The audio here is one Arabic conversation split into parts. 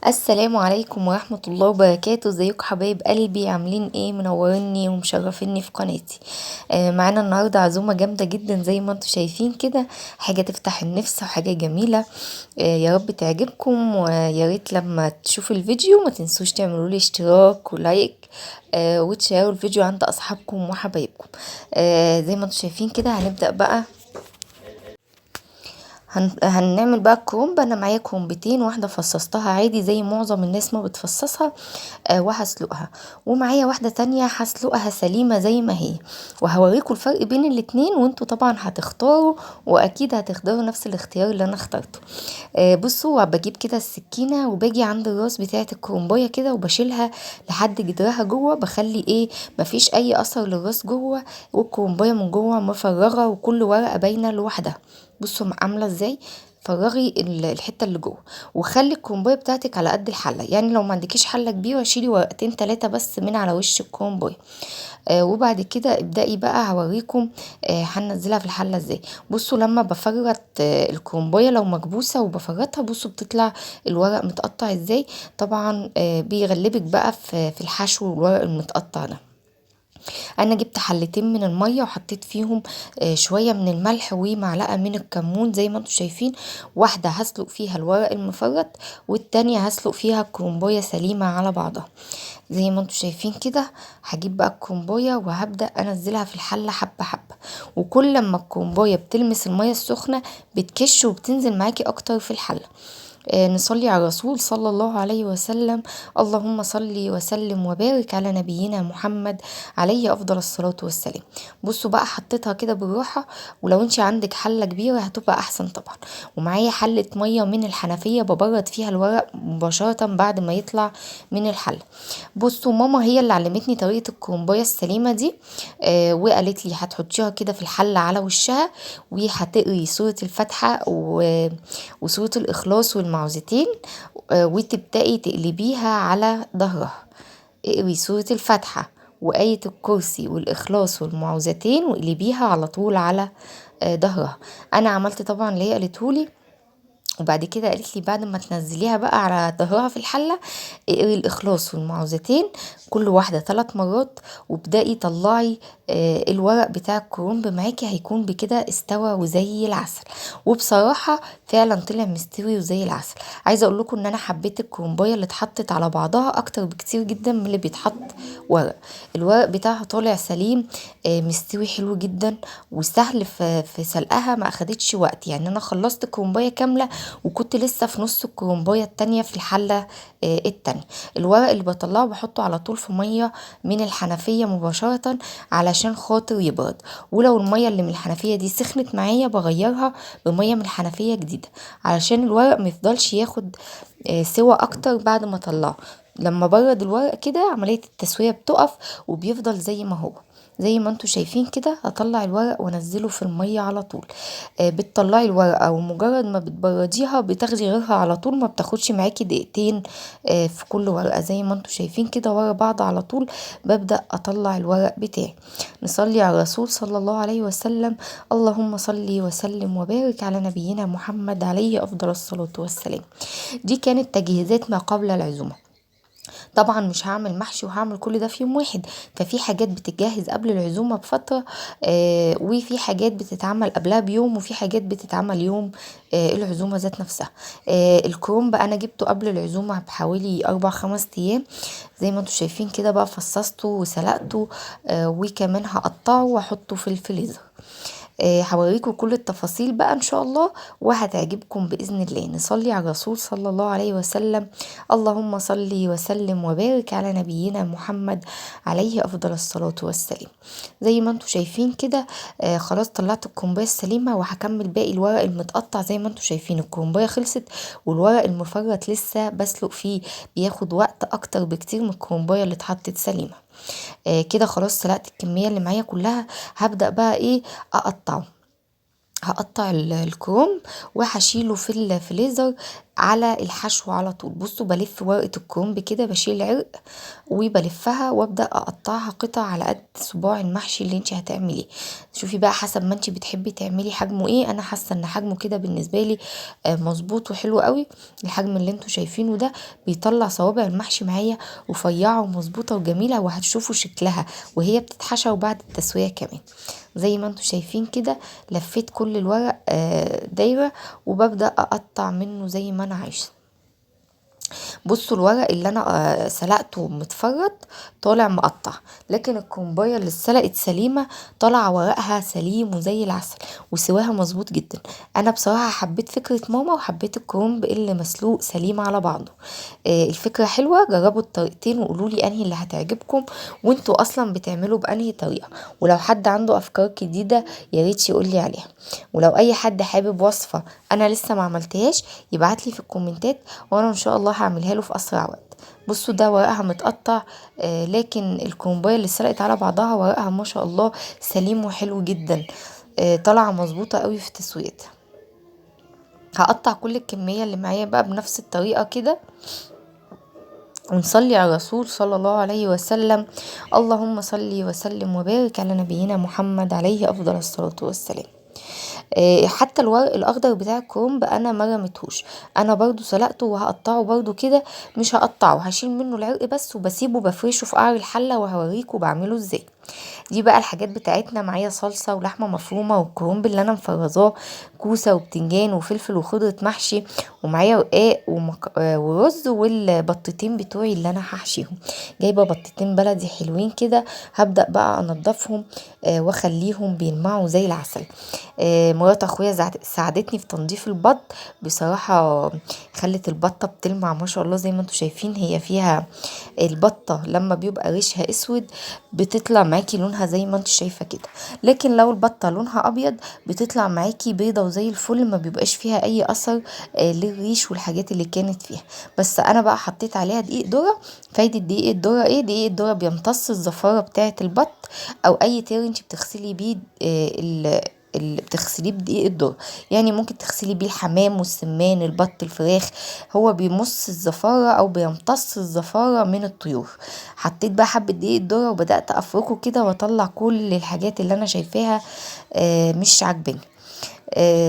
السلام عليكم ورحمة الله وبركاته. ازيكم حبايب قلبي؟ عاملين ايه؟ منوريني ومشرفيني في قناتي. معانا النهاردة عزومة جامدة جدا زي ما انتم شايفين كده. حاجة تفتح النفس وحاجة جميلة. يا رب تعجبكم، ويا ريت لما تشوفوا الفيديو ما تنسوش تعملوا لي اشتراك ولايك، وتشيروا الفيديو عند اصحابكم وحبايبكم. زي ما انتم شايفين كده هنبدأ بقى. هنعمل بقى الكرومب. انا معايا كرومبتين، واحده فصصتها عادي زي معظم الناس ما بتفصصها، وهسلقها. ومعايا واحده تانية هسلقها سليمه زي ما هي، وهوريكم الفرق بين الاتنين، وانتوا طبعا هتختاروا، واكيد هتختاروا نفس الاختيار اللي انا اخترته. بصوا، بجيب كده السكينه وباجي عند الراس بتاعه الكرومبايه كده وبشيلها لحد جدرها جوه، بخلي ايه، مفيش اي اثر للراس جوه، والكرومبايه من جوه مفرغه وكل ورقه باينه لوحدها. بصوا عامله ازاي. فرغي الحته اللي جوه، وخلي الكرومبايه بتاعتك على قد الحله. يعني لو ما عندكيش حله كبيره شيلي ورقتين تلاتة بس من على وش الكرومبايه. وبعد كده ابدأي بقى هوريكم هننزلها في الحله ازاي. بصوا لما بفرط الكرومبايه لو مكبوسه وبفرطها، بصوا بتطلع الورق متقطع ازاي. طبعا بيغلبك بقى في الحشو الورق المتقطع ده. انا جبت حلتين من الميه وحطيت فيهم شويه من الملح ومعلقه من الكمون زي ما انتم شايفين. واحده هسلق فيها الورق المفرط، والتانية هسلق فيها الكرومبايه سليمه على بعضها زي ما انتم شايفين كده. هجيب بقى الكرومبايه وهبدا انزلها في الحله حبه حبه، وكل لما الكرومبايه بتلمس الميه السخنه بتكش وبتنزل معاكي اكتر في الحله. نصلي على الرسول صلى الله عليه وسلم. اللهم صل وسلم وبارك على نبينا محمد عليه افضل الصلاة والسلام. بصوا بقى حطيتها كده بالراحة، ولو انت عندك حلة كبيرة هتبقى احسن طبعا. ومعايا حلة مية من الحنفية ببرد فيها الورق مباشرة بعد ما يطلع من الحلة. بصوا ماما هي اللي علمتني طريقة الكرومباية السليمة دي. وقالت لي هتحطيها كده في الحلة على وشها، وهتقري سورة الفاتحة وسورة الإخلاص والمعوذتين، وتبدأي تقلبيها على ظهرها. اقري سورة الفاتحة وآية الكرسي والإخلاص والمعوذتين واقلبيها على طول على ظهرها. أنا عملت طبعا اللي هي قالتهولي. وبعد كده قالت لي بعد ما تنزليها بقى على ظهرها في الحله، اقري الاخلاص والمعوذتين كل واحده 3 مرات، وابدأي طلعي الورق بتاع الكرنب معاكي هيكون بكده استوى وزي العسل. وبصراحه فعلا طلع مستوي وزي العسل. عايزه اقول لكم ان انا حبيت الكرنبايه اللي اتحطت على بعضها اكتر بكتير جدا من اللي بيتحط ورق. الورق بتاعها طالع سليم، مستوي حلو جدا، وسهل في سلقها، ما اخدتش وقت. يعني انا خلصت كومبايه كامله وكنت لسه في نص الكرومبايه التانية في الحله التانية. الورق اللي بطلعه بحطه على طول في ميه من الحنفيه مباشره علشان خاطر يبرد. ولو الميه اللي من الحنفيه دي سخنت معايا بغيرها بميه من الحنفيه جديده، علشان الورق ميفضلش ياخد سوا اكتر بعد ما اطلعه. لما برد الورق كده عمليه التسويه بتقف وبيفضل زي ما هو. زي ما انتوا شايفين كده هطلع الورق وانزله في الميه على طول. بتطلعي الورقة ومجرد ما بتبرديها بتاخدي غيرها على طول، ما بتاخدش معاكي دقيقتين في كل ورقة. زي ما انتوا شايفين كده ورا بعض على طول ببدأ اطلع الورق بتاعي. نصلي على الرسول صلى الله عليه وسلم. اللهم صل وسلم وبارك على نبينا محمد عليه افضل الصلاة والسلام. دي كانت تجهيزات ما قبل العزومة. طبعا مش هعمل محشي وهعمل كل ده في يوم واحد، ففي حاجات بتتجهز قبل العزومة بفترة، وفي حاجات بتتعمل قبلها بيوم، وفي حاجات بتتعمل يوم العزومة ذات نفسها. الكرومب انا جبته قبل العزومة بحوالي 4 5 ايام. زي ما انتوا شايفين كده بقى فصصته وسلقته، وكمان هقطعه واحطه في الفريزر. هوريكم كل التفاصيل بقى ان شاء الله، وهتعجبكم باذن الله. نصلي على الرسول صلى الله عليه وسلم. اللهم صل وسلم وبارك على نبينا محمد عليه افضل الصلاه والسلام. زي ما انتوا شايفين كده خلاص طلعت الكومبايه السليمه، وهكمل باقي الورق المتقطع. زي ما انتوا شايفين الكومبايه خلصت، والورق المفرط لسه بسلق فيه، بياخد وقت اكتر بكتير من الكومبايه اللي اتحطت سليمه. كده خلاص سلقت الكميه اللي معايا كلها. هبدأ بقى ايه، اقطعه. هقطع الكرومب وهشيله في الفريزر على الحشو على طول. بصوا بلف ورقة الكرومب كده، بشيل العرق وبلفها وابدأ اقطعها قطع على قد صباع المحشي اللي انت هتعمليه. شوفي بقى حسب ما انت بتحبي تعملي حجمه ايه. انا حاسه ان حجمه كده بالنسبه لي مظبوط وحلو قوي. الحجم اللي انتوا شايفينه ده بيطلع صوابع المحشي معايا رفيعه ومظبوطه وجميله، وهتشوفوا شكلها وهي بتتحشى وبعد التسويه كمان. زي ما انتوا شايفين كده لفيت كل الورق دايرة، وببدأ اقطع منه زي ما انا عايزة. بصوا الورق اللي انا سلقته متفرط طالع مقطع، لكن الكومبايه اللي اتسلقت سليمه طالعه ورقها سليم وزي العسل وسواها مظبوط جدا. انا بصراحه حبيت فكره ماما وحبيت الكرنب اللي مسلوق سليم على بعضه. الفكره حلوه، جربوا الطريقتين وقولوا لي انهي اللي هتعجبكم، وانتوا اصلا بتعملوا بانهي طريقه. ولو حد عنده افكار جديده يا ريت يقول لي عليها. ولو اي حد حابب وصفه انا لسه ما عملتهاش يبعت لي في الكومنتات، وانا ان شاء الله هعملها له في اسرع وقت. بصوا ده ورقها متقطع لكن الكومبايه اللي سرقت على بعضها ورقها ما شاء الله سليم وحلو جدا. طالعه مظبوطه قوي في تسويتها. هقطع كل الكميه اللي معايا بقى بنفس الطريقه كده، ونصلي على الرسول صلى الله عليه وسلم. اللهم صل وسلم وبارك على نبينا محمد عليه افضل الصلاه والسلام. حتى الورق الاخضر بتاع الكرنب انا ما رميتهوش، انا برضو سلقته وهقطعه برضو كده. مش هقطعه، هشيل منه العرق بس وبسيبه بفرشه في قعر الحله وهوريكم بعمله ازاي. دي بقى الحاجات بتاعتنا. معايا صلصه ولحمه مفرومه والكرنب اللي انا مفرزاه، كوسه وبتنجان وفلفل وخضره محشي، ومعايا رقاق ورز والبطتين بتوعي اللي انا هحشيهم. جايبه بطتين بلدي حلوين كده، هبدا بقى انضفهم واخليهم بيلمعوا زي العسل. مرات اخويا ساعدتني في تنظيف البط بصراحه، خلت البطه بتلمع ما شاء الله. زي ما انتم شايفين هي فيها البطه لما بيبقى ريشها اسود بتطلع معاكي لونها زي ما انت شايفه كده، لكن لو البطه لونها ابيض بتطلع معاكي بيضه وزي الفل، ما بيبقاش فيها اي اثر للريش والحاجات اللي كانت فيها. بس انا بقى حطيت عليها دقيق ذره. فايده دقيق الذره ايه؟ دقيق الذره بيمتص الزفاره بتاعه البط او اي تير انت بتغسلي بيه اللي بتغسليه بدقيق الذرة. يعني ممكن تغسلي بيه الحمام والسمان البط الفراخ، هو بيمص الزفارة او بيمتص الزفارة من الطيور. حطيت بقى حبة دقيق الذرة وبدأت افركه كده واطلع كل الحاجات اللي انا شايفاها مش عاجباني.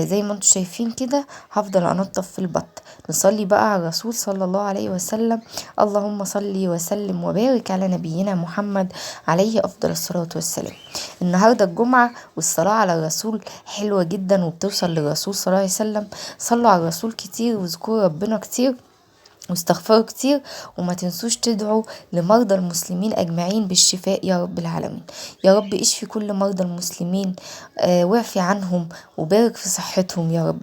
زي ما انتم شايفين كده هفضل انضف في البط. نصلي بقى على الرسول صلى الله عليه وسلم. اللهم صل وسلم وبارك على نبينا محمد عليه افضل الصلاة والسلام. النهاردة الجمعة والصلاة على الرسول حلوة جدا وبتوصل للرسول صلى الله عليه وسلم. صلوا على الرسول كتير واذكروا ربنا كتير واستغفروا كتير، وما تنسوش تدعوا لمرضى المسلمين أجمعين بالشفاء يا رب العالمين. يا رب اشفي كل مرضى المسلمين واعفي عنهم وبارك في صحتهم يا رب.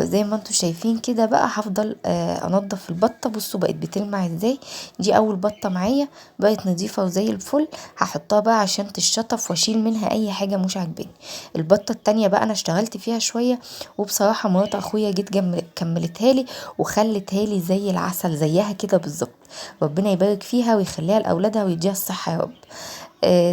زي ما انتوا شايفين كده بقى هفضل انضف البطه. بصوا بقت بتلمع ازاي. دي اول بطه معايا بقت نظيفه وزي الفل. هحطها بقى عشان تتشطف واشيل منها اي حاجه مش عاجباني. البطه التانية بقى انا اشتغلت فيها شويه، وبصراحه مرات اخويا جيت كملتها لي وخلتها لي زي العسل زيها كده بالظبط. ربنا يبارك فيها ويخليها لاولادها ويديها الصحه يا رب.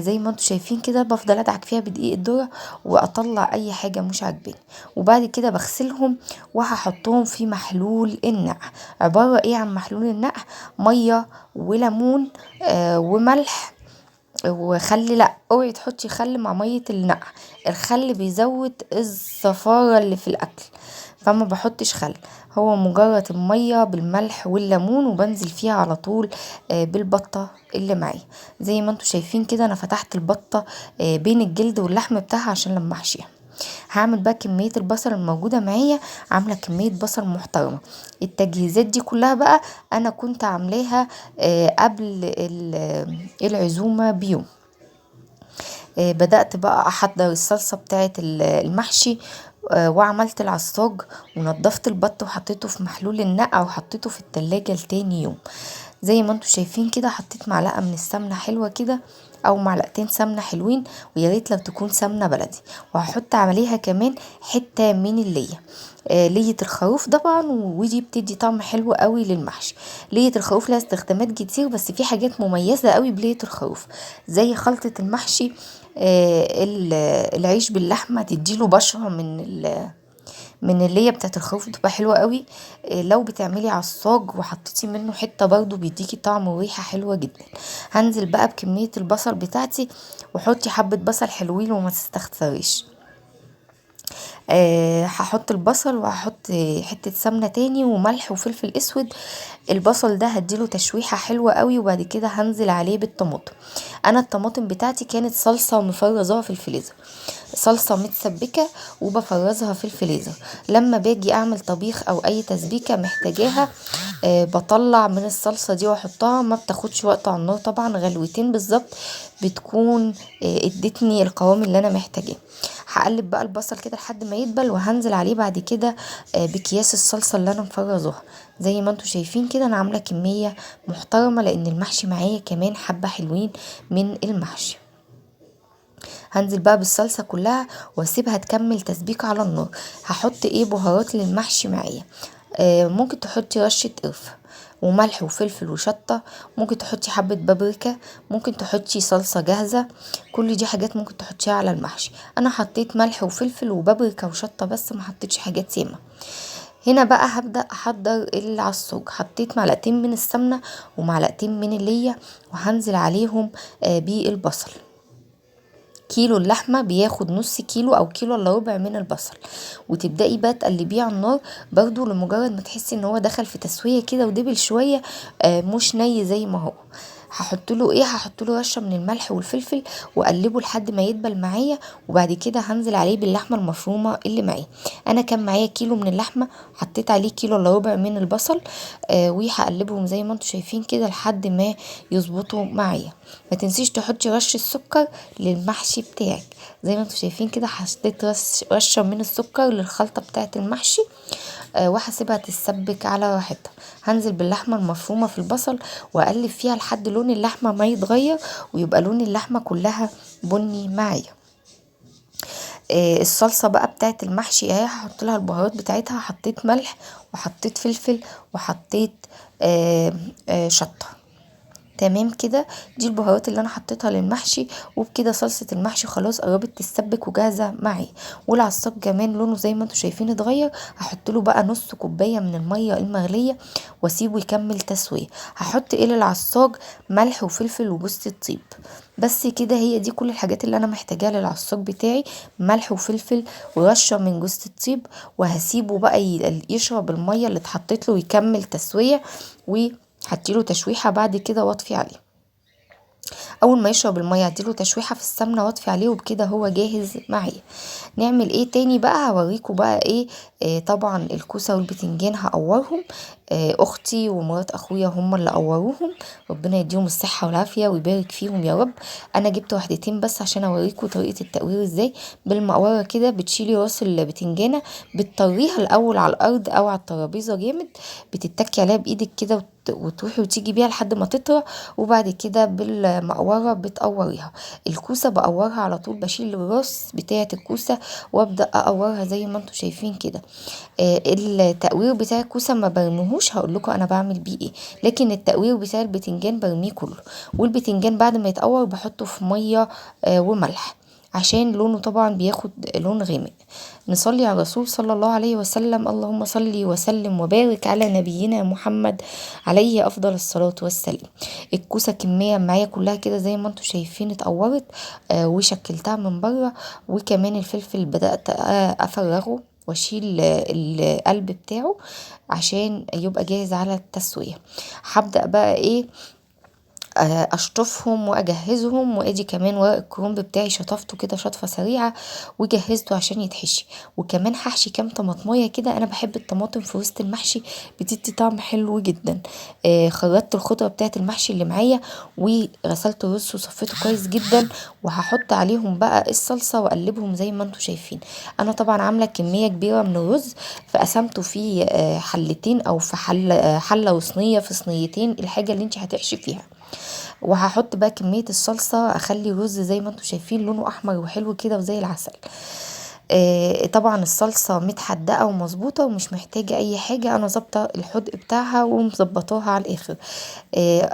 زي ما انتوا شايفين كده بفضل ادعك فيها بدقيق الذره واطلع اي حاجه مش عاجباني، وبعد كده بغسلهم وهحطهم في محلول النقع. عباره ايه عن محلول النقع؟ ميه وليمون وملح وخل. لا اوعي تحطي خل مع ميه النقع، الخل بيزود الزفاره اللي في الاكل، فما بحطش خل. هو مجرد الميه بالملح والليمون وبنزل فيها على طول بالبطه اللي معايا. زي ما انتوا شايفين كده انا فتحت البطه بين الجلد واللحم بتاعها عشان لما احشيها. هعمل بقى كمية البصل الموجودة معايا، عاملة كمية بصل محترمة. التجهيزات دي كلها بقى انا كنت عاملاها قبل العزومة بيوم. بدأت بقى احضر الصلصة بتاعة المحشي وعملت العصاج ونضفت البط وحطيته في محلول النقع وحطيته في التلاجة لتاني يوم. زي ما انتوا شايفين كده حطيت معلقة من السمنة حلوة كده او معلقتين سمنة حلوين، ويا ريت لو تكون سمنة بلدي، وهحط عليها كمان حتة من اللية. لية الخروف طبعا، ودي بتدي طعم حلو قوي للمحشي. لية الخروف لها استخدامات كتير، بس في حاجات مميزة قوي بلية الخروف، زي خلطة المحشي. العيش باللحمة تديله بشرة من اللي هي بتاعت الخروف، بتبقى حلوة قوي. لو بتعملي عصاج وحطيتي منه حتة برضو بيديكي طعم وريحة حلوة جدا. هنزل بقى بكمية البصل بتاعتي، وحطي حبة بصل حلوين وما تستخسريش. هحط البصل وهحط حتة سمنة تاني وملح وفلفل اسود. البصل ده هديله تشويحة حلوة قوي، وبعد كده هنزل عليه بالطماطم. انا الطماطم بتاعتي كانت صلصة مفرزاها في الفريزر، صلصة متسبكة وبفرزها في الفريزر. لما باجي اعمل طبيخ او اي تسبيكة محتاجاها، بطلع من الصلصة دي واحطها، ما بتاخدش وقت على النار طبعا، غلوتين بالظبط بتكون ادتني القوام اللي انا محتاجاه. هقلب بقى البصل كده لحد ما يدبل، وهنزل عليه بعد كده بكياس الصلصة اللي انا مفرزاها. زي ما انتوا شايفين كده انا عاملة كمية محترمة، لان المحشي معايا كمان حبة حلوين من المحشي. هنزل بقى بالصلصة كلها واسيبها تكمل تسبيكة على النار. هحط بهارات للمحشي معايا. ممكن تحطي رشة قرفة وملح وفلفل وشطة، ممكن تحطي حبة بابريكا، ممكن تحطي صلصة جاهزة. كل دي حاجات ممكن تحطيها على المحشي. انا حطيت ملح وفلفل وبابريكا وشطة بس، ما حطيتش حاجات ياما. هنا بقى هبدأ احضر العصاج. حطيت معلقتين من السمنة ومعلقتين من اللية، وهنزل عليهم بالبصل. كيلو اللحمة بياخد نص كيلو او كيلو الا ربع من البصل، وتبدأي بقى تقلبيه على النار برضو لمجرد ما تحسي ان هو دخل في تسوية كده ودبل شوية، مش ني زي ما هو. هحط له رشه من الملح والفلفل واقلبه لحد ما يدبل معايا، وبعد كده هنزل عليه باللحمه المفرومه اللي معايا. انا كان معايا كيلو من اللحمه، حطيت عليه كيلو الا ربع من البصل. وهقلبهم زي ما انتم شايفين كده لحد ما يظبطوا معايا. ما تنسيش تحطي رشه سكر للمحشي بتاعك. زي ما انتم شايفين كده حطيت رشه من السكر للخلطه بتاعه المحشي. وهسيبها تتسبك على راحتها. هنزل باللحمه المفرومه في البصل واقلب فيها لحد لون اللحمه ما يتغير، ويبقى لون اللحمه كلها بني معايا. الصلصه بقى بتاعت المحشي اهي هحط لها البهارات بتاعتها. حطيت ملح وحطيت فلفل وحطيت شطه. تمام كده، دي البهارات اللي انا حطيتها للمحشي. وبكده صلصة المحشي خلاص قربت تتسبك وجاهزة معي. والعصاج كمان لونه زي ما انتم شايفين اتغير. هحط له بقى نص كوباية من المية المغلية واسيبه يكمل تسوية. هحط للعصاج ملح وفلفل وجوز الطيب. بس كده، هي دي كل الحاجات اللي انا محتاجاها للعصاج بتاعي، ملح وفلفل ورشة من جوز الطيب. وهسيبه بقى يشرب المية اللي اتحطت له ويكمل تسوية، هديله تشويحة بعد كده واطفي عليه. اول ما يشرب المية هديله تشويحة في السمنة واطفي عليه، وبكده هو جاهز معايا. نعمل ايه تاني بقى؟ هوريكم بقى ايه. طبعا الكوسة والبتنجان هقورهم. اختي ومرات اخويا هم اللي قوروهم، ربنا يديهم الصحة والعافية ويبارك فيهم يا رب. انا جبت واحدتين بس عشان اوريكم طريقة التقوير ازاي. بالمقورة كده بتشيلي راس البتنجانة، بتطريها الاول على الارض او على الترابيزة جامد، بتتكي عليها بايدك كده وتروحي وتيجي بيها لحد ما تطرى، وبعد كده بالمقورة بتقوريها. الكوسة بقورها على طول، بشيل الراس بتاعة الكوسة وابدأ اقورها زي ما انتم شايفين كده. التقوير بتاع الكوسة ما برميهوش، هقول لكم انا بعمل بيه ايه. لكن التقوير بتاع البتنجان برميه كله. والبتنجان بعد ما يتقور بحطه في مية وملح، عشان لونه طبعا بياخد لون غامق. نصلي على الرسول صلى الله عليه وسلم. اللهم صل وسلم وبارك على نبينا محمد عليه افضل الصلاة والسلام. الكوسة كمية معايا كلها كده زي ما انتم شايفين اتقورت. وشكلتها من بره. وكمان الفلفل بدأت افرغه واشيل القلب بتاعه عشان يبقى جاهز على التسوية. هبدأ بقى ايه، اشطفهم واجهزهم. وادي كمان ورق الكرنب بتاعي شطفته كده شطفه سريعه وجهزته عشان يتحشي. وكمان هحشي كام طماطميه كده، انا بحب الطماطم في وسط المحشي بتدي طعم حلو جدا. خرجت الخضره بتاعه المحشي اللي معايا، وغسلت الرز وصفيته كويس جدا. وهحط عليهم بقى الصلصه واقلبهم زي ما انتم شايفين. انا طبعا عامله كميه كبيره من الرز، فقسمته في حلتين او في حله وصينيه في صينيتين، الحاجه اللي انت هتحشي فيها. وهحط بقى كمية الصلصة، اخلي الرز زي ما انتم شايفين لونه احمر وحلو كده وزي العسل. طبعا الصلصة متحدقة ومظبوطة ومش محتاجة اي حاجة، انا ظابطة الحدق بتاعها ومظبطاها على الاخر.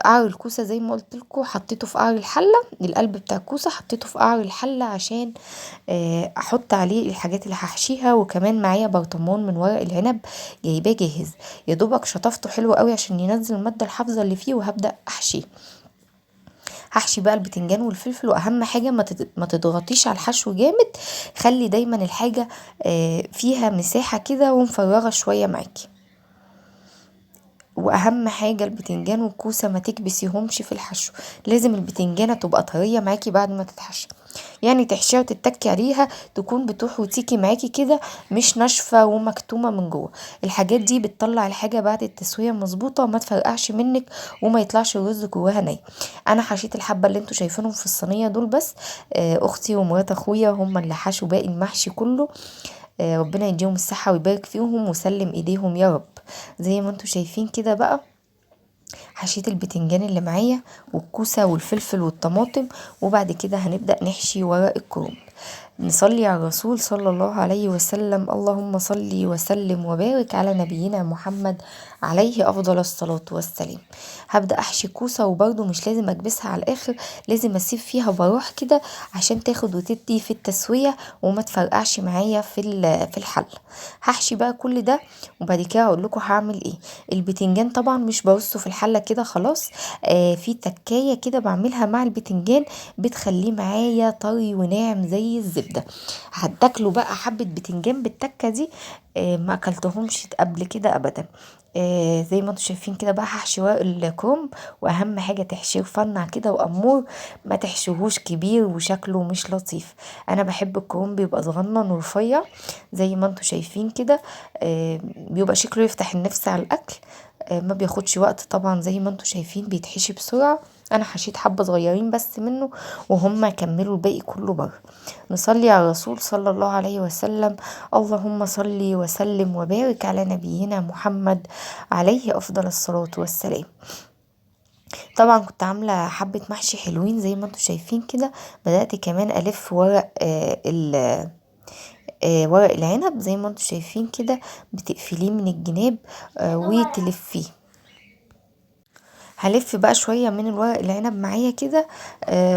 قعر الكوسة زي ما قلت لكم حطيته في قعر الحلة، القلب بتاع الكوسة حطيته في قعر الحلة عشان احط عليه الحاجات اللي هحشيها. وكمان معايا برطمان من ورق العنب جايباه جاهز، يا دوبك شطفته حلو قوي عشان ينزل المادة الحافظة اللي فيه، وهبدأ احشيه. هحشي بقى البتنجان والفلفل، واهم حاجه ما تضغطيش على الحشو جامد، خلي دايما الحاجه فيها مساحه كده ومفرغه شويه معاكي. واهم حاجه البتنجان والكوسه ما تكبسيهمش في الحشو، لازم البتنجانه تبقى طريه معاكي بعد ما تتحشى، يعني تحشيها وتتكي عليها تكون بتروح وتيجي معاكي كده، مش ناشفه ومكتومه من جوه. الحاجات دي بتطلع الحاجه بعد التسويه مظبوطه، ما تفرقعش منك وما يطلعش الرز جواها ني. انا حشيت الحبه اللي انتوا شايفينهم في الصينيه دول بس، اختي ومرات اخويا هم اللي حشوا باقي المحشي كله. ربنا يديهم الصحه ويبارك فيهم وسلم ايديهم يا رب. زي ما انتوا شايفين كده بقى، حشيت البتنجان اللي معايا والكوسة والفلفل والطماطم، وبعد كده هنبدأ نحشي ورق الكرنب. نصلي على الرسول صلى الله عليه وسلم، اللهم صلي وسلم وبارك على نبينا محمد عليه افضل الصلاة والسلام. هبدأ احشي كوسة، وبرده مش لازم اكبسها على الاخر، لازم اسيب فيها براح كده عشان تاخد وتدي في التسوية وما تفرقعش معايا في الحل. هحشي بقى كل ده، وبعد كده اقول لكم هعمل ايه. البتنجان طبعا مش برصه في الحلة كده خلاص، في تكاية كده بعملها مع البتنجان بتخليه معايا طري وناعم زي الزبدة. هتاكلوا بقى حبة بتنجان بالتكة دي ما اكلتهمش قبل كده ابدا. زي ما انتم شايفين كده بقى هحشي ورق الكرنب، واهم حاجه تحشيه رفنع كده وامور، ما تحشيهوش كبير وشكله مش لطيف. انا بحب الكرنب يبقى صغنن ورفيع زي ما انتم شايفين كده، بيبقى شكله يفتح النفس على الاكل. ما بياخدش وقت طبعا، زي ما انتم شايفين بيتحشي بسرعه. انا حشيت حبه صغيرين بس منه، وهم كملوا الباقي كله بره. نصلي على الرسول صلى الله عليه وسلم، اللهم صل وسلم وبارك على نبينا محمد عليه افضل الصلاة والسلام. طبعا كنت عاملة حبة محشي حلوين زي ما انتم شايفين كده. بدأت كمان الف ورق ورق العنب زي ما انتم شايفين كده، بتقفليه من الجناب وتلفيه. هلف بقى شوية من الورق العنب معايا كده،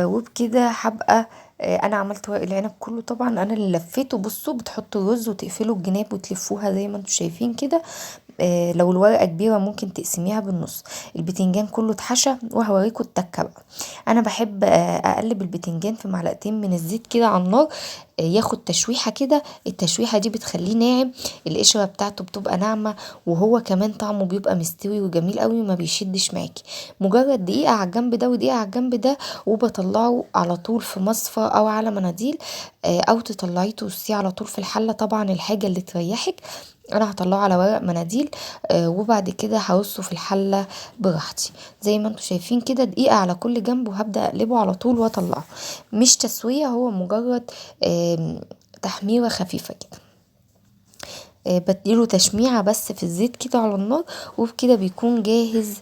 وبكده هبقى انا عملت ورق العنب كله طبعا، انا اللي لفيته. بصوا بتحطوا الرز وتقفلوا الجناب وتلفوها زي ما انتم شايفين كده. لو الورقه كبيره ممكن تقسميها بالنص. البتنجان كله اتحشى، وهوريكم التكه بقى. انا بحب اقلب البتنجان في معلقتين من الزيت كده على النار، ياخد تشويحه كده. التشويحه دي بتخليه ناعم، القشره بتاعته بتبقى ناعمه، وهو كمان طعمه بيبقى مستوي وجميل قوي وما بيشدش معاكي. مجرد دقيقه على الجنب ده ودقيقه على الجنب ده، وبطلعه على طول في مصفى او على مناديل، او تطلعيه ترصيه على طول في الحله، طبعا الحاجه اللي تريحك. انا هطلعه على ورق مناديل، وبعد كده هرصه في الحله براحتي. زي ما انتم شايفين كده دقيقه على كل جنب، وهبدا اقلبه على طول واطلعه. مش تسويه، هو مجرد تحميره خفيفه كده. بديله تشميعه بس في الزيت كده على النار، وبكده بيكون جاهز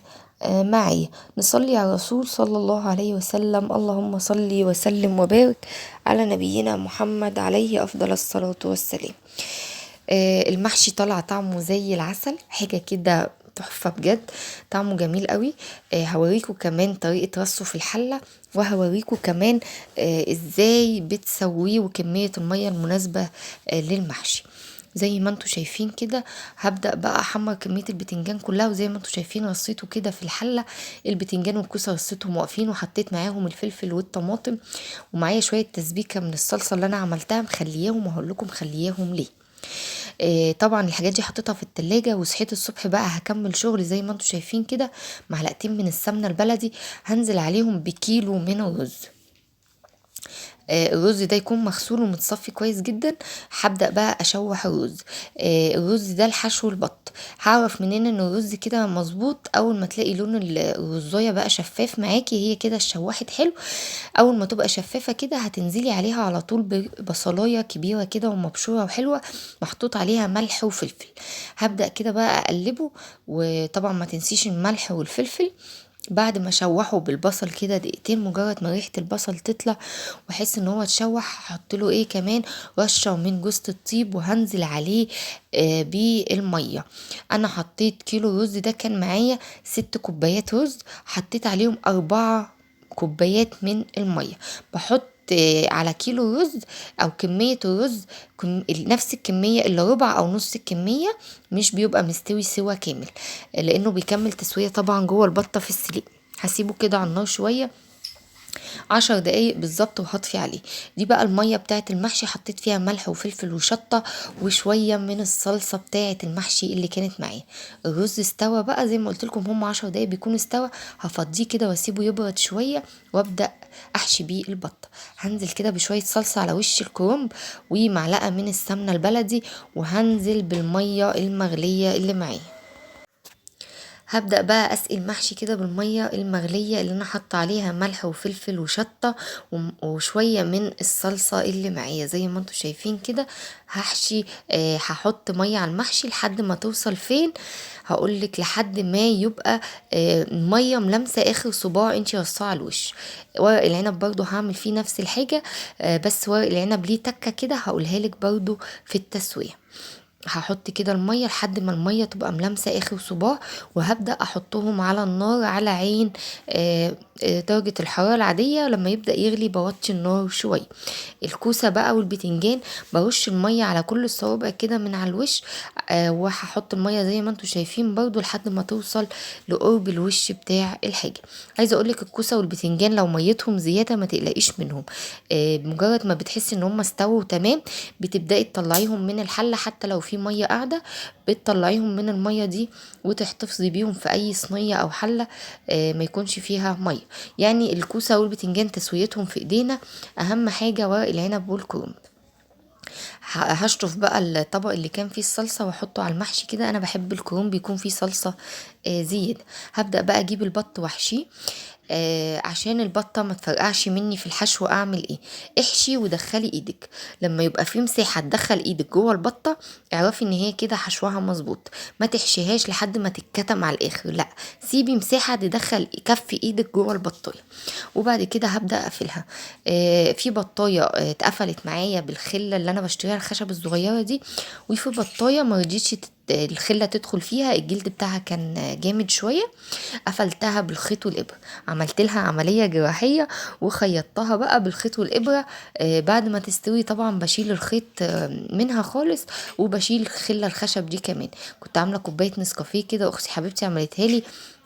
معي. نصلي على الرسول صلى الله عليه وسلم، اللهم صل وسلم وبارك على نبينا محمد عليه افضل الصلاة والسلام. المحشي طلع طعمه زي العسل، حاجة كده تحفة بجد، طعمه جميل قوي. هوريكم كمان طريقة رصه في الحلة، وهوريكم كمان ازاي بتسويه وكمية المية المناسبة للمحشي. زي ما انتوا شايفين كده هبدأ بقى احمر كمية البتنجان كلها، وزي ما انتوا شايفين رصيته كده في الحلة. البتنجان والكوسة رصيتهم واقفين، وحطيت معاهم الفلفل والطماطم، ومعايا شوية تسبيكة من الصلصة اللي انا عملتها مخلياهم، وهقول لكم مخلياهم ليه. طبعا الحاجات دي حطيتها في التلاجة، وصحيت الصبح بقى هكمل شغل. زي ما انتوا شايفين كده معلقتين من السمنة البلدي، هنزل عليهم بكيلو من الرز. الرز ده يكون مغسول ومتصفي كويس جدا. هبدأ بقى اشوح الرز. الرز ده الحشو البط. هعرف منين ان الرز كده مظبوط؟ اول ما تلاقي لون الرزايه بقى شفاف معاكي، هي كده اتشوحت حلو. اول ما تبقى شفافه كده هتنزلي عليها على طول ببصلايه كبيره كده ومبشوره وحلوه، محطوط عليها ملح وفلفل. هبدأ كده بقى اقلبه، وطبعا ما تنسيش الملح والفلفل. بعد ما اشوحه بالبصل كده دقيقتين، مجرد ما ريحه البصل تطلع واحس ان هو اتشوح، هحط له ايه كمان رشه من جوز الطيب، وهنزل عليه بالميه. انا حطيت كيلو رز، ده كان معايا 6 كوبايات رز، حطيت عليهم 4 كوبايات من الميه. بحط على كيلو رز او كمية الرز نفس الكمية الا ربع او نص الكمية، مش بيبقى مستوي سوا كامل، لانه بيكمل تسوية طبعا جوه البطة في السليق. هسيبه كده على النار شوية 10 دقايق بالظبط وهطفي عليه. دي بقى المية بتاعت المحشي، حطيت فيها ملح وفلفل وشطة وشوية من الصلصة بتاعت المحشي اللي كانت معايا. الرز استوى بقى زي ما قلت لكم، هم 10 دقايق بيكون استوى. هفضيه كده واسيبه يبرد شوية، وابدأ احشي بيه البطة. هنزل كده بشوية صلصة على وش الكرنب ومعلقة من السمنة البلدي، وهنزل بالمية المغلية اللي معايا. هبدأ بقى اسقي المحشي كده بالمية المغلية اللي انا حاطه عليها ملح وفلفل وشطة وشوية من الصلصة اللي معايا زي ما انتوا شايفين كده. هحشي هحط مية على المحشي لحد ما توصل فين، هقولك لحد ما يبقى المية ملامسة اخر صباع انتي رصاه على الوش. ورق العنب برضو هعمل فيه نفس الحاجة، بس ورق العنب ليه تكة كده هقولها لك برضو في التسوية. هحط كده المية لحد ما المية تبقى ملامسة اخر صباع، وهبدأ احطهم على النار على عين درجة الحرارة العادية. لما يبدأ يغلي بوطي النار شوية. الكوسة بقى والبتنجان برش المية على كل الصوابع كده من على الوش، وهحط المية زي ما انتوا شايفين برضو لحد ما توصل لقرب الوش بتاع الحاجة. عايزة اقولك الكوسة والبتنجان لو ميتهم زيادة ما تقلقيش منهم، مجرد ما بتحسي ان هم استووا تمام بتبدأي تطلعيهم من الحلة، حتى لو في مية قاعدة بتطلعيهم من المية دي وتحتفظي بيهم في اي صينية او حلة ما يكونش فيها مية. يعني الكوسة والبتنجان تسويتهم في ايدينا، اهم حاجة ورق العنب والكرنب. هشطف بقى الطبق اللي كان فيه الصلصة واحطه على المحشي كده. انا بحب الكرنب بيكون فيه صلصة زيادة. هبدأ بقى اجيب البط واحشيه، عشان البطة ما تفرقعش مني في الحشو. اعمل ايه؟ احشي ودخلي ايدك، لما يبقى في مساحة تدخل ايدك جوه البطة اعرفي ان هي كده حشوها مظبوط. ما تحشيهاش لحد ما تتكتم على الاخر، لا، سيبي مساحة تدخل كف ايدك جوه البطاية. وبعد كده هبدأ اقفلها. في بطاية اتقفلت معايا بالخلة اللي انا بشتريها الخشب الصغيرة دي، وفي بطاية مرضيتش الخلة تدخل فيها، الجلد بتاعها كان جامد شوية، قفلتها بالخيط والإبرة. عملت لها عملية جراحية وخيطتها بقى بالخيط والإبرة. بعد ما تستوي طبعا بشيل الخيط منها خالص، وبشيل خلة الخشب دي كمان. كنت عاملة كوباية نسكافيه كده، اختي حبيبتي عملتها لي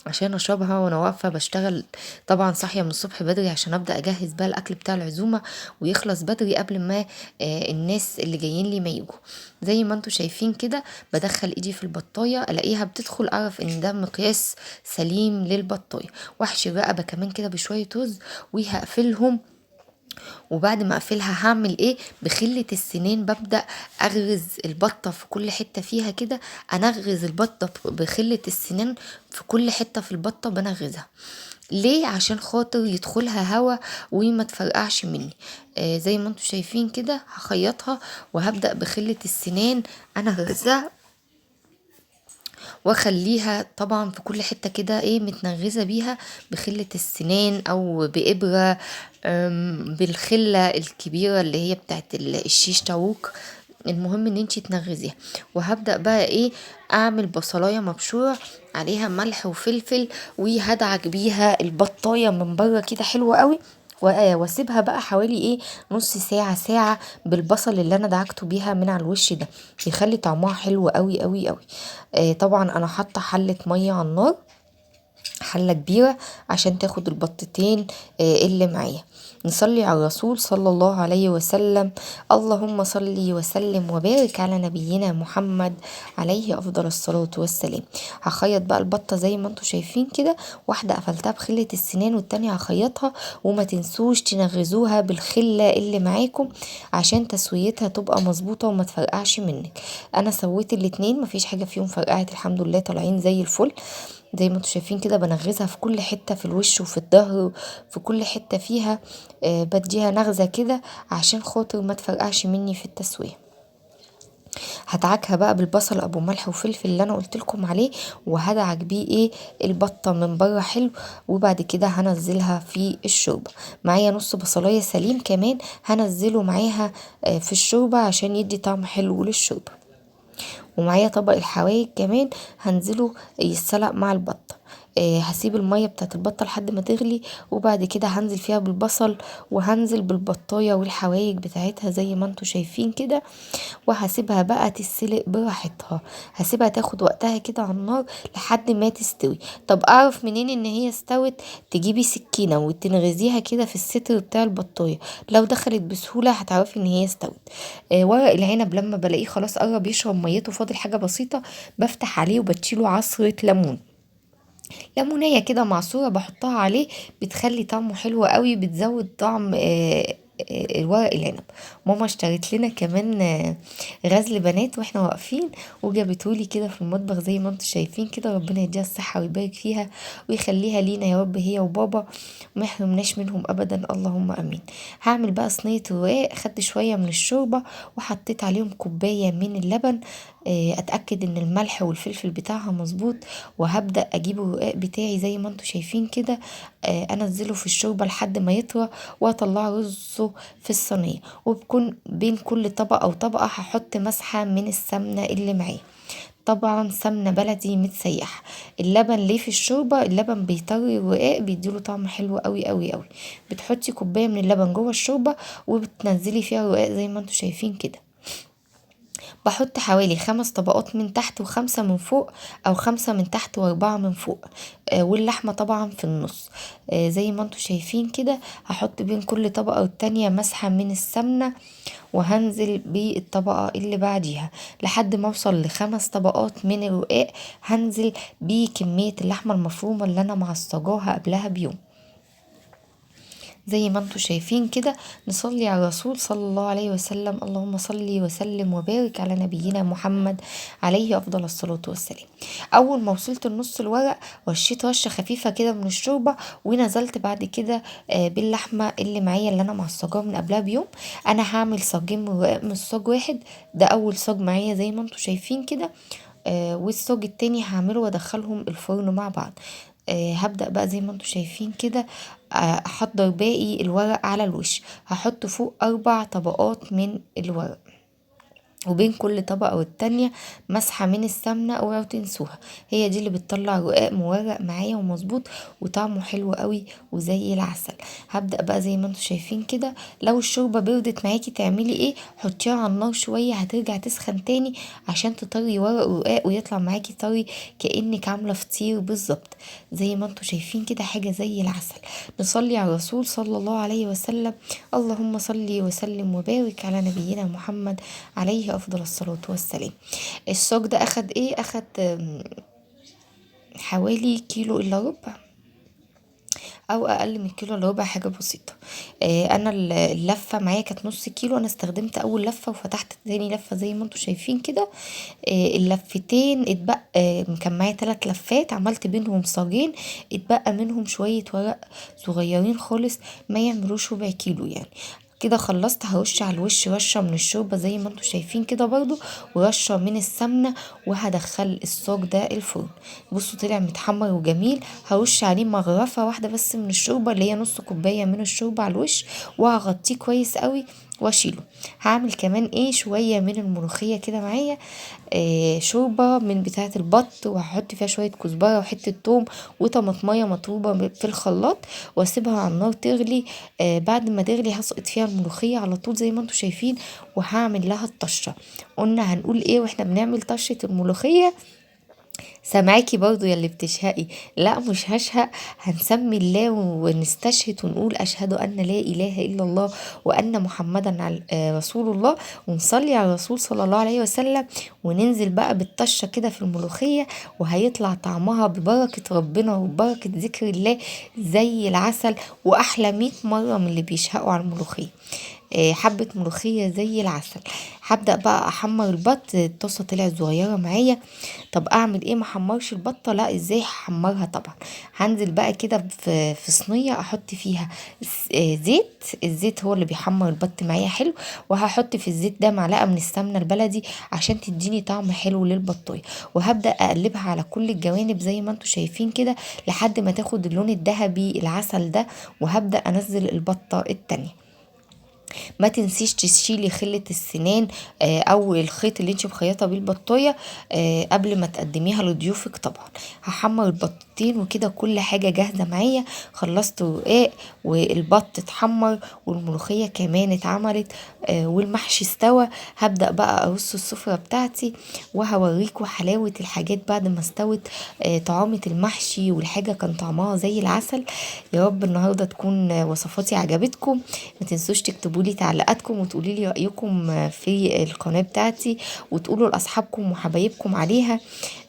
عشان اشربها وانا واقفه بشتغل. طبعا صاحيه من الصبح بدري عشان ابدا اجهز بقى الاكل بتاع العزومه ويخلص بدري قبل ما الناس اللي جايين لي ما يجوا. زي ما انتوا شايفين كده بدخل ايدي في البطايه الاقيها بتدخل، اعرف ان ده مقياس سليم للبطايه. واحشي الرقبه كمان كده بشويه رز وهقفلهم. وبعد ما اقفلها هعمل ايه؟ بخلة السنين ببدأ اغرز البطة في كل حتة فيها كده. انغز البطة بخلة السنين في كل حتة في البطة بنغزها. ليه؟ عشان خاطر يدخلها هوا وما تفرقعش مني. زي ما انتوا شايفين كده هخيطها وهبدأ بخلة السنان انا غرزها، واخليها طبعا في كل حتة كده ايه متنغزة بيها بخلة السنان او بإبرة، بالخلة الكبيرة اللي هي بتاعت الشيش طاووق. المهم ان انتي تنغزيها. وهبدأ بقى ايه اعمل بصلاية مبشورة عليها ملح وفلفل، وهدعك بيها البطاية من بره كده حلوة قوي، واسيبها بقى حوالي ايه نص ساعة ساعة بالبصل اللي انا دعكته بيها من على الوش ده، يخلي طعمها حلو قوي قوي قوي. طبعا انا حاطه حله ميه على النار، حله كبيره عشان تاخد البطتين اللي معايا. نصلي على الرسول صلى الله عليه وسلم. اللهم صل وسلم وبارك على نبينا محمد عليه افضل الصلاة والسلام. هخيط بقى البطة زي ما انتوا شايفين كده، واحدة قفلتها بخلة السنان والتانية هخيطها. وما تنسوش تنغزوها بالخلة اللي معاكم عشان تسويتها تبقى مظبوطة وما تفرقعش منك. انا سويت الاتنين مفيش حاجة فيهم فرقعت الحمد لله، طالعين زي الفل. زي ما انتوا شايفين كده بنغزها في كل حتة في الوش وفي الظهر، في كل حتة فيها بديها نغزة كده عشان خاطر ما تفرقعش مني في التسوية. هدعكها بقى بالبصل ابو ملح وفلفل اللي انا قلت لكم عليه، وهدعك بيه ايه البطه من بره حلو. وبعد كده هنزلها في الشوربه. معايا نص بصلايه سليم كمان هنزله معاها في الشوربه عشان يدي طعم حلو للشوربه. ومعايا طبق الحوايج كمان هنزله يتسلق مع البطه. هسيب المية بتاعت البطة لحد ما تغلي، وبعد كده هنزل فيها بالبصل، وهنزل بالبطاية والحوايج بتاعتها زي ما انتوا شايفين كده. وهسيبها بقى تتسلق براحتها، هسيبها تاخد وقتها كده على النار لحد ما تستوي. طب اعرف منين ان هي استوت؟ تجيبي سكينة وتنغزيها كده في الستر بتاع البطاية، لو دخلت بسهولة هتعرفي ان هي استوت. ورق العنب لما بلاقيه خلاص قرب يشرب ميته فاضل حاجة بسيطة، بفتح عليه وبتشيله عصرة ليمون، ليمونية كده معصورة بحطها عليه، بتخلي طعمه حلو قوي، بتزود طعم الورق العنب. ماما اشترت لنا كمان غزل بنات واحنا واقفين، وجابتهولي كده في المطبخ زي ما انتم شايفين كده. ربنا يديها الصحة ويبارك فيها ويخليها لينا يا رب هي وبابا، وما يحرمناش منهم ابدا اللهم امين. هعمل بقى صينية رقاق، خدت شوية من الشوربة وحطيت عليهم كوباية من اللبن، اتأكد ان الملح والفلفل بتاعها مظبوط. وهبدأ اجيب الرقاق بتاعي زي ما انتوا شايفين كده، انزله في الشوربة لحد ما يطرى، واطلعه رزه في الصينية. وبكون بين كل طبقة او طبقة هحط مسحة من السمنة اللي معايا، طبعا سمنة بلدي متسيحة. اللبن ليه في الشوربة؟ اللبن بيطري الرقاق، بيديله طعم حلو قوي قوي قوي. بتحطي كوباية من اللبن جوه الشوربة وبتنزلي فيها الرقاق زي ما انتوا شايفين كده. بحط حوالي 5 طبقات من تحت و5 من فوق، او 5 من تحت و4 من فوق. واللحمة طبعا في النص. زي ما انتوا شايفين كده. هحط بين كل طبقة والتانية مسحة من السمنة، وهنزل بالطبقة اللي بعديها لحد ما اوصل ل5 طبقات من الرقاق. هنزل بكمية اللحمة المفرومة اللي انا معصجاها قبلها بيوم زي ما انتوا شايفين كده. نصلي على الرسول صلى الله عليه وسلم. اللهم صلي وسلم وبارك على نبينا محمد عليه افضل الصلاة والسلام. اول ما وصلت لنص الورق رشيت رشة خفيفة كده من الشوربة، ونزلت بعد كده باللحمة اللي معايا اللي انا معصجاها من قبلها بيوم. انا هعمل صاجين من رقاق مش صاج واحد، ده اول صاج معايا زي ما انتوا شايفين كده. والصاج التاني هعمله وادخلهم الفرن مع بعض. هبدأ بقى زي ما انتوا شايفين كده، احضر باقي الورق على الوش. هحط فوق 4 طبقات من الورق، وبين كل طبقة والتانية مسحة من السمنة. اوعوا تنسوها، هي دي اللي بتطلع رقاق مورق معايا ومظبوط وطعمه حلو قوي وزي العسل. هبدأ بقى زي ما انتوا شايفين كده. لو الشوربة بردت معاكي تعملي ايه؟ حطيها على النار شوية هترجع تسخن تاني عشان تطري ورق الرقاق ويطلع معاكي طري كأنك عاملة فطير بالظبط. زي ما انتوا شايفين كده حاجة زي العسل. نصلي على الرسول صلى الله عليه وسلم. اللهم صلي وسلم وبارك على نبينا محمد عليه افضل الصلاة والسلام. الصاج ده اخد ايه؟ اخد حوالي كيلو الا ربع، او اقل من كيلو الا ربع، حاجه بسيطه. انا اللفه معايا كانت نص كيلو، انا استخدمت اول لفه وفتحت تاني لفه زي ما انتوا شايفين كده. اللفتين اتبقى، كان معايا 3 لفات عملت بينهم صاجين، اتبقى منهم شويه ورق صغيرين خالص ما يعملوش ربع كيلو يعني. كده خلصت. هرش على الوش رشه من الشوربه زي ما انتوا شايفين كده برضو، ورشه من السمنه، وهدخل الصاج ده الفرن. بصوا طلع متحمر وجميل. هرش عليه مغرفه واحده بس من الشوربه اللي هي نص كوبايه من الشوربه على الوش، وهغطيه كويس قوي واشيله. هعمل كمان ايه شويه من الملوخيه كده معايا، شوربه من بتاعه البط، وهحط فيها شويه كزبره وحته توم وطماطميه مطروبه في الخلاط، واسيبها على النار تغلي. بعد ما تغلي هسقط فيها الملوخيه على طول زي ما انتوا شايفين، وهعمل لها الطشه. قلنا هنقول ايه واحنا بنعمل طشه الملوخيه؟ سامعاكي برضو يا اللي بتشهقي؟ لا مش هشهق، هنسمي الله ونستشهد ونقول أشهد أن لا إله إلا الله وأن محمدا رسول الله، ونصلي على الرسول صلى الله عليه وسلم، وننزل بقى بالطشة كده في الملوخية، وهيطلع طعمها ببركة ربنا وبركة ذكر الله زي العسل، وأحلى 100 مرة من اللي بيشهقوا على الملوخية. حبة ملوخية زي العسل. هبدأ بقى احمر البط، الطاسة طلعت صغيرة معايا. طب اعمل ايه؟ محمرش البطة؟ لا، ازاي هحمرها؟ طبعا هنزل بقى كده في صينية احط فيها زيت. الزيت هو اللي بيحمر البط معايا حلو. وهحط في الزيت ده معلقة من السمنة البلدي عشان تديني طعم حلو للبطاية. وهبدأ اقلبها على كل الجوانب زي ما انتوا شايفين كده لحد ما تاخد اللون الذهبي العسل ده. وهبدأ انزل البطة التانية. ما تنسيش تشيلي خلة السنان او الخيط اللي انت مخيطه بيه البطايه قبل ما تقدميها لضيوفك. طبعا هحمر البطتين وكده كل حاجه جاهزه معايا. خلصت رقاق والبط اتحمر والملوخيه كمان اتعملت والمحشي استوى. هبدأ بقى ارص السفرة بتاعتي وهوريكم حلاوة الحاجات بعد ما استوت. طعامة المحشي والحاجة كان طعمها زي العسل. يا رب النهاردة تكون وصفاتي عجبتكم. ما تنسوش تكتبوا لي تعليقاتكم وتقولي لي رأيكم في القناة بتاعتي وتقولوا لأصحابكم وحبايبكم عليها.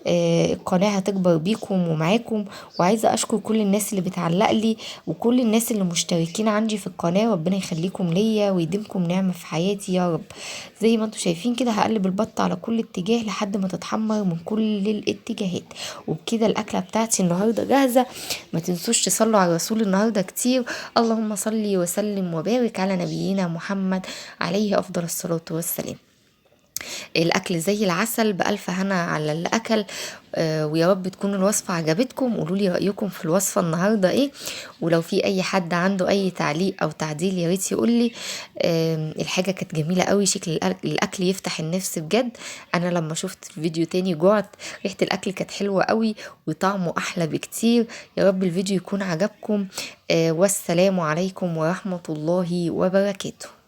القناة هتكبر بيكم ومعاكم. وعايزة أشكر كل الناس اللي بتعلق لي وكل الناس اللي مشتركين عندي في القناة. ربنا يخليكم ليا ويديمكم نعمة في حياتي يا رب. زي ما انتوا شايفين كده هقلب البطة على كل اتجاه لحد ما تتحمر من كل الاتجاهات. وبكده الأكلة بتاعتي النهاردة جاهزة. ما تنسوش تصلوا على الرسول النهاردة كتير. اللهم صل وسلم وبارك على نبينا محمد عليه أفضل الصلاة والسلام. الاكل زي العسل، بالف هنا على اللي اكل. ويا رب تكون الوصفه عجبتكم. قولوا لي رايكم في الوصفه النهارده ايه. ولو في اي حد عنده اي تعليق او تعديل يا ريت يقول لي. الحاجه كانت جميله قوي، شكل الاكل يفتح النفس بجد. انا لما شفت الفيديو تاني جوعت. ريحه الاكل كانت حلوه قوي وطعمه احلى بكتير. يا رب الفيديو يكون عجبكم. والسلام عليكم ورحمه الله وبركاته.